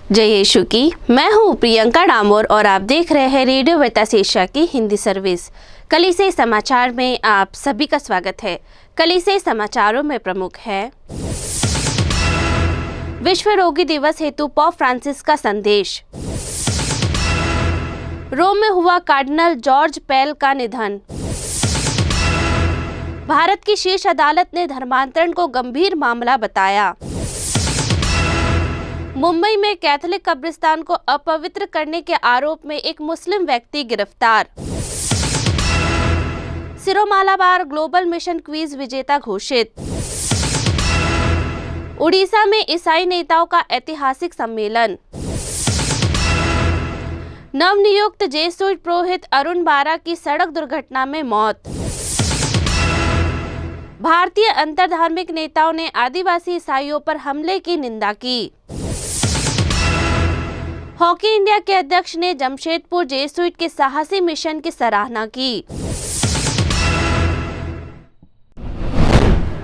जय यीशु की। मैं हूँ प्रियंका डामोर और आप देख रहे हैं रेडियो वेतास एशिया की हिंदी सर्विस। कलीसिया समाचार में आप सभी का स्वागत है। कलीसिया समाचारों में प्रमुख है विश्व रोगी दिवस हेतु पोप फ्रांसिस का संदेश, रोम में हुआ कार्डिनल जॉर्ज पेल का निधन, भारत की शीर्ष अदालत ने धर्मांतरण को गंभीर मामला बताया, मुंबई में कैथोलिक कब्रिस्तान को अपवित्र करने के आरोप में एक मुस्लिम व्यक्ति गिरफ्तार, सिरो मालाबार ग्लोबल मिशन क्विज विजेता घोषित, उड़ीसा में ईसाई नेताओं का ऐतिहासिक सम्मेलन, नवनियुक्त जेसुइट पुरोहित अरुण बारा की सड़क दुर्घटना में मौत, भारतीय अंतरधार्मिक नेताओं ने आदिवासी ईसाइयों पर हमले की निंदा की, हॉकी इंडिया के अध्यक्ष ने जमशेदपुर जेसुइट के साहसी मिशन की सराहना की।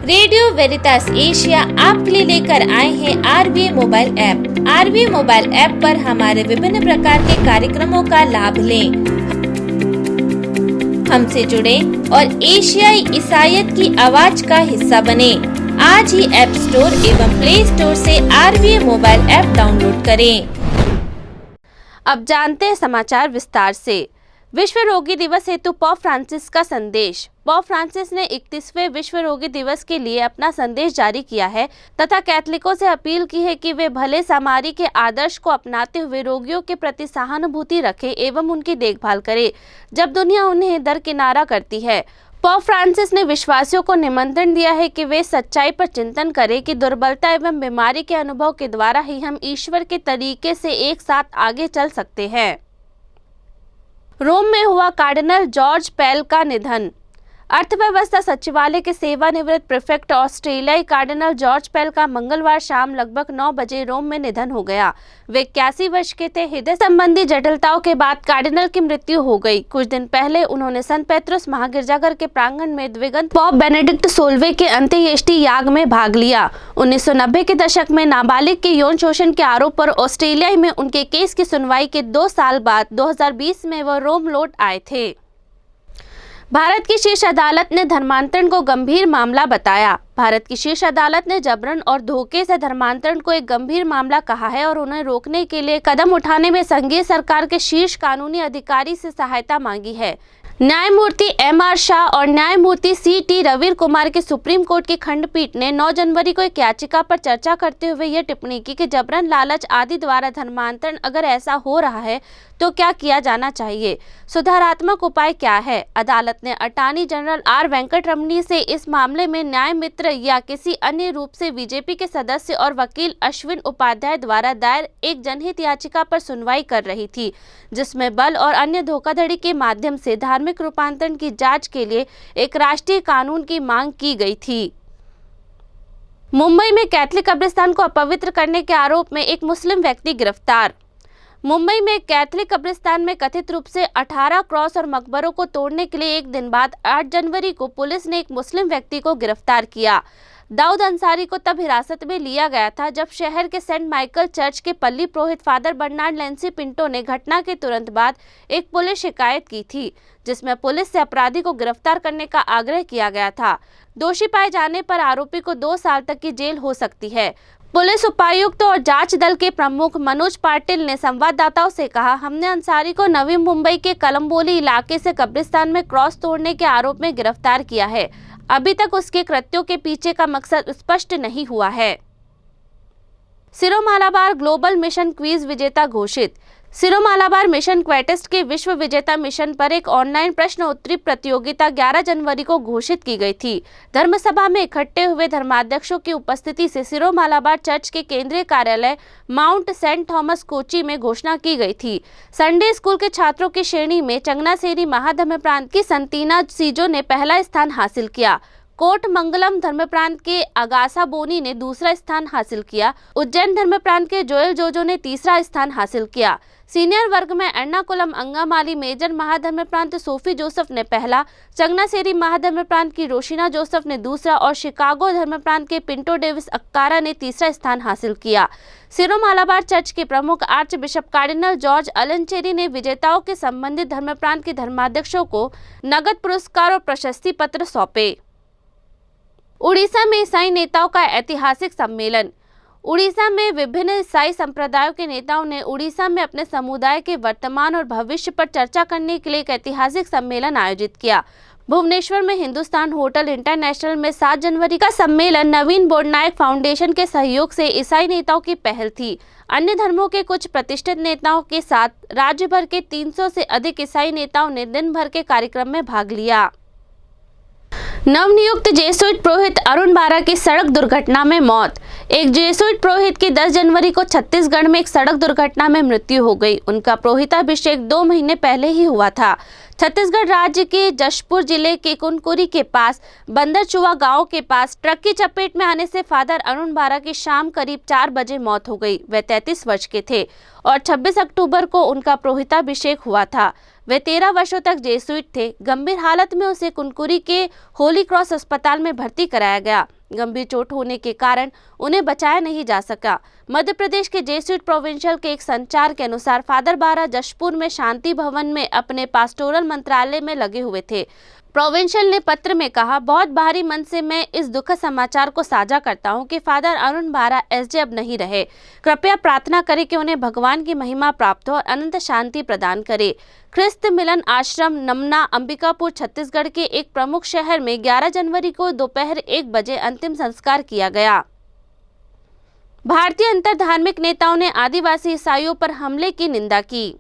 रेडियो वेरितास एशिया आपके लिए लेकर आए हैं आरवीए मोबाइल ऐप। आरवीए मोबाइल ऐप पर हमारे विभिन्न प्रकार के कार्यक्रमों का लाभ लें, हमसे जुड़े और एशियाई ईसाईयत की आवाज का हिस्सा बने। आज ही ऐप स्टोर एवं प्ले स्टोर से आरवीए मोबाइल ऐप डाउनलोड करें। अब जानते हैं समाचार विस्तार से। विश्व रोगी दिवस हेतु पोप फ्रांसिस का संदेश। पोप फ्रांसिस ने 31वें विश्व रोगी दिवस के लिए अपना संदेश जारी किया है तथा कैथोलिकों से अपील की है कि वे भले सामारी के आदर्श को अपनाते हुए रोगियों के प्रति सहानुभूति रखें एवं उनकी देखभाल करें जब दुनिया उन्हें दरकिनारा करती है। पोप फ्रांसिस ने विश्वासियों को निमंत्रण दिया है कि वे सच्चाई पर चिंतन करें कि दुर्बलता एवं बीमारी के अनुभव के द्वारा ही हम ईश्वर के तरीके से एक साथ आगे चल सकते हैं। रोम में हुआ कार्डिनल जॉर्ज पेल का निधन। अर्थव्यवस्था सचिवालय के सेवानिवृत्त प्रीफेक्ट ऑस्ट्रेलियाई कार्डिनल जॉर्ज पेल का मंगलवार शाम लगभग 9 बजे रोम में निधन हो गया। वे 81 वर्ष के थे। हृदय संबंधी जटिलताओं के बाद कार्डिनल की मृत्यु हो गई। कुछ दिन पहले उन्होंने संत पेत्रुस महागिरजाघर के प्रांगण में द्विगंत पोप बेनेडिक्ट 16वें के अंत्येष्टि याग में भाग लिया। 1990 के दशक में नाबालिग के यौन शोषण के आरोप पर ऑस्ट्रेलिया में उनके केस की सुनवाई के 2 साल बाद 2020 में वह रोम लौट आए थे। भारत की शीर्ष अदालत ने धर्मांतरण को गंभीर मामला बताया। भारत की शीर्ष अदालत ने जबरन और धोखे से धर्मांतरण को एक गंभीर मामला कहा है और उन्हें रोकने के लिए कदम उठाने में संघीय सरकार के शीर्ष कानूनी अधिकारी से सहायता मांगी है। न्यायमूर्ति एम.आर. शाह और न्यायमूर्ति सी.टी. रवीर कुमार की सुप्रीम कोर्ट की खंडपीठ ने 9 जनवरी को एक याचिका पर चर्चा करते हुए यह टिप्पणी की कि जबरन, लालच आदि द्वारा धर्मांतरण अगर ऐसा हो रहा है तो क्या किया जाना चाहिए, सुधारात्मक उपाय क्या है। अदालत ने अटॉर्नी जनरल आर वेंकटरमणी से इस मामले में न्याय मित्र या किसी अन्य रूप से बीजेपी के सदस्य और वकील अश्विन उपाध्याय द्वारा दायर एक जनहित याचिका पर सुनवाई कर रही थी, जिसमें बल और अन्य धोखाधड़ी के माध्यम से धार्मिक रूपांतरण की जांच के लिए एक राष्ट्रीय कानून की मांग की गई थी। मुंबई में कैथोलिक कब्रिस्तान को अपवित्र करने के आरोप में एक मुस्लिम व्यक्ति गिरफ्तार। मुंबई में कैथोलिक कब्रिस्तान में कथित रूप से 18 क्रॉस और मकबरों को तोड़ने के लिए एक दिन बाद 8 जनवरी को पुलिस ने एक मुस्लिम व्यक्ति को गिरफ्तार किया। दाऊद अंसारी को तब हिरासत में लिया गया था जब शहर के सेंट माइकल चर्च के पल्ली पुरोहित फादर बर्नार्ड लेंसी पिंटो ने घटना के तुरंत बाद एक पुलिस शिकायत की थी, जिसमें पुलिस से अपराधी को गिरफ्तार करने का आग्रह किया गया था। दोषी पाए जाने पर आरोपी को 2 साल तक की जेल हो सकती है। पुलिस उपायुक्त और जांच दल के प्रमुख मनोज पाटिल ने संवाददाताओं से कहा, हमने अंसारी को नवी मुंबई के कलम्बोली इलाके से कब्रिस्तान में क्रॉस तोड़ने के आरोप में गिरफ्तार किया है। अभी तक उसके कृत्यों के पीछे का मकसद स्पष्ट नहीं हुआ है। सिरो मालाबार ग्लोबल मिशन क्विज विजेता घोषित। सिरो मालाबार मिशन क्वेटेस्ट के विश्व विजेता मिशन पर एक ऑनलाइन प्रश्न उत्तरी प्रतियोगिता 11 जनवरी को घोषित की गई थी। धर्मसभा में इकट्ठे हुए धर्माध्यक्षों की उपस्थिति से सिरो मालाबार चर्च के केंद्रीय कार्यालय माउंट सेंट थॉमस कोची में घोषणा की गई थी। संडे स्कूल के छात्रों की श्रेणी में चंगनासेरी महाधर्म प्रांत की संतीना सीजो ने पहला स्थान हासिल किया। कोट मंगलम धर्म प्रांत के अगासा बोनी ने दूसरा स्थान हासिल किया। उज्जैन धर्म प्रांत के जोएल जोजो ने तीसरा स्थान हासिल किया। सीनियर वर्ग में एर्नाकुलम अंगामाली मेजर महाधर्म प्रांत सोफी जोसेफ ने पहला, चंगनासेरी महाधर्म प्रांत की रोशिना जोसेफ ने दूसरा और शिकागो धर्म प्रांत के पिंटो डेविस अक्कारा ने तीसरा स्थान हासिल किया। सिरो मालाबार चर्च के प्रमुख आर्च बिशप कार्डिनल जॉर्ज अलनचेरी ने विजेताओं के संबंधित धर्म प्रांत के धर्माध्यक्षों को नगद पुरस्कार और प्रशस्ति पत्र सौंपे। उड़ीसा में ईसाई नेताओं का ऐतिहासिक सम्मेलन। उड़ीसा में विभिन्न ईसाई संप्रदायों के नेताओं ने उड़ीसा में अपने समुदाय के वर्तमान और भविष्य पर चर्चा करने के लिए एक ऐतिहासिक सम्मेलन आयोजित किया। भुवनेश्वर में हिंदुस्तान होटल इंटरनेशनल में 7 जनवरी का सम्मेलन नवीन बोडनायक फाउंडेशन के सहयोग से ईसाई नेताओं की पहल थी। अन्य धर्मों के कुछ प्रतिष्ठित नेताओं के साथ राज्य भर के 300 से अधिक ईसाई नेताओं ने दिन भर के कार्यक्रम में भाग लिया। नवनियुक्त जेसुइट पुरोहित अरुण बारा की सड़क दुर्घटना में मौत। एक जेसुइट पुरोहित की 10 जनवरी को छत्तीसगढ़ में एक सड़क दुर्घटना में मृत्यु हो गई। उनका पुरोहिताभिषेक 2 महीने पहले ही हुआ था। छत्तीसगढ़ राज्य के जशपुर जिले के कुनकुरी के पास बंदरचुआ गांव के पास ट्रक की चपेट में आने से फादर अरुण बारा की शाम करीब 4 बजे मौत हो गई। वे 33 वर्ष के थे और 26 अक्टूबर को उनका पुरोहिताभिषेक हुआ था। वे 13 वर्षों तक जेसुइट थे। गंभीर हालत में उसे कुनकुरी के होली क्रॉस अस्पताल में भर्ती कराया गया। गंभीर चोट होने के कारण उन्हें बचाया नहीं जा सका। मध्य प्रदेश के जेसुइट प्रोविंशियल के एक संचार के अनुसार फादर बारा जशपुर में शांति भवन में अपने पास्टोरल मंत्रालय में लगे हुए थे। प्रोविंशियल ने पत्र में कहा, बहुत भारी मन से मैं इस दुखद समाचार को साझा करता हूं कि फादर अरुण बारा एसजे अब नहीं रहे। कृपया प्रार्थना करें कि उन्हें भगवान की महिमा प्राप्त हो और अनंत शांति प्रदान करे। ख्रिस्त मिलन आश्रम नमना अंबिकापुर छत्तीसगढ़ के एक प्रमुख शहर में 11 जनवरी को दोपहर 1 बजे अंतिम संस्कार किया गया। भारतीय अंतर धार्मिक नेताओं ने आदिवासी ईसाइयों पर हमले की निंदा की।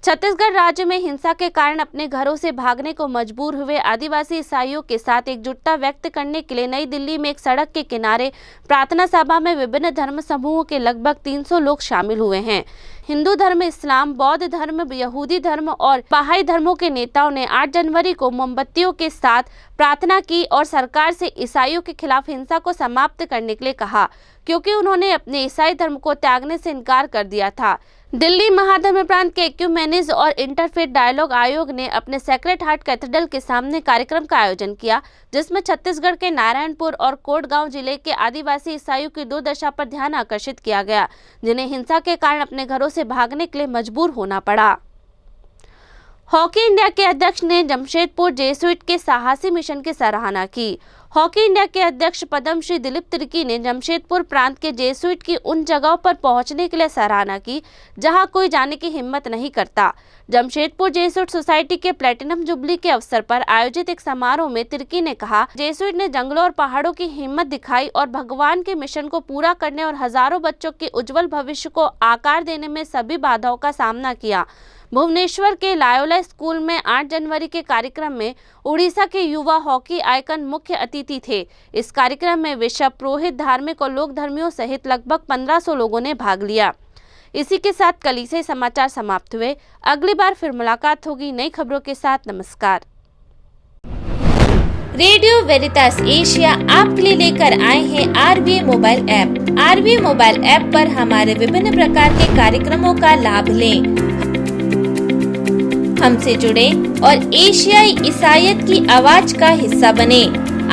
छत्तीसगढ़ राज्य में हिंसा के कारण अपने घरों से भागने को मजबूर हुए आदिवासी ईसाइयों के साथ एकजुटता व्यक्त करने के लिए नई दिल्ली में एक सड़क के किनारे प्रार्थना सभा में विभिन्न धर्म समूहों के लगभग 300 लोग शामिल हुए हैं। हिंदू धर्म, इस्लाम, बौद्ध धर्म, यहूदी धर्म और बहाई धर्मों के नेताओं ने 8 जनवरी को मोमबत्तियों के साथ प्रार्थना की और सरकार से ईसाइयों के खिलाफ हिंसा को समाप्त करने के लिए कहा, क्योंकि उन्होंने अपने ईसाई धर्म को त्यागने से इनकार कर दिया था। दिल्ली महाधर्म प्रांत के एक्यूमेनिज्म और इंटरफेथ डायलॉग आयोग ने अपने सेक्रेड हार्ट कैथेड्रल के सामने कार्यक्रम का आयोजन किया, जिसमें छत्तीसगढ़ के नारायणपुर और कोटगांव जिले के आदिवासी ईसाइयों की दुर्दशा पर ध्यान आकर्षित किया गया, जिन्हें हिंसा के कारण अपने घरों से भागने के लिए मजबूर होना पड़ा। हॉकी इंडिया के अध्यक्ष ने जमशेदपुर जेसुइट के साहसी मिशन की सराहना की। हॉकी इंडिया के अध्यक्ष पद्मश्री दिलीप तिर्की ने जमशेदपुर प्रांत के जेसुइट की उन जगहों पर पहुंचने के लिए सराहना की जहां कोई जाने की हिम्मत नहीं करता। जमशेदपुर जेसुइट सोसाइटी के प्लेटिनम जुबली के अवसर पर आयोजित एक समारोह में तिर्की ने कहा, जेसुइट ने जंगलों और पहाड़ों की हिम्मत दिखाई और भगवान के मिशन को पूरा करने और हजारों बच्चों के उज्जवल भविष्य को आकार देने में सभी बाधाओं का सामना किया। भुवनेश्वर के लायोला स्कूल में 8 जनवरी के कार्यक्रम में उड़ीसा के युवा हॉकी आइकन मुख्य अतिथि थे। इस कार्यक्रम में बिशप, पुरोहित, धार्मिक और लोक धर्मियों सहित लगभग 1500 लोगों ने भाग लिया। इसी के साथ कलीसियाई समाचार समाप्त हुए। अगली बार फिर मुलाकात होगी नई खबरों के साथ। नमस्कार। रेडियो वेरितास एशिया आपके लिए लेकर आए हैं आरवीए मोबाइल ऐप। आरवीए मोबाइल ऐप पर हमारे विभिन्न प्रकार के कार्यक्रमों का लाभ लें, हमसे जुड़े और एशियाई ईसाईयत की आवाज का हिस्सा बने।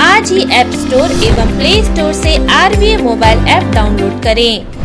आज ही ऐप स्टोर एवं प्ले स्टोर से आरवीए मोबाइल ऐप डाउनलोड करें।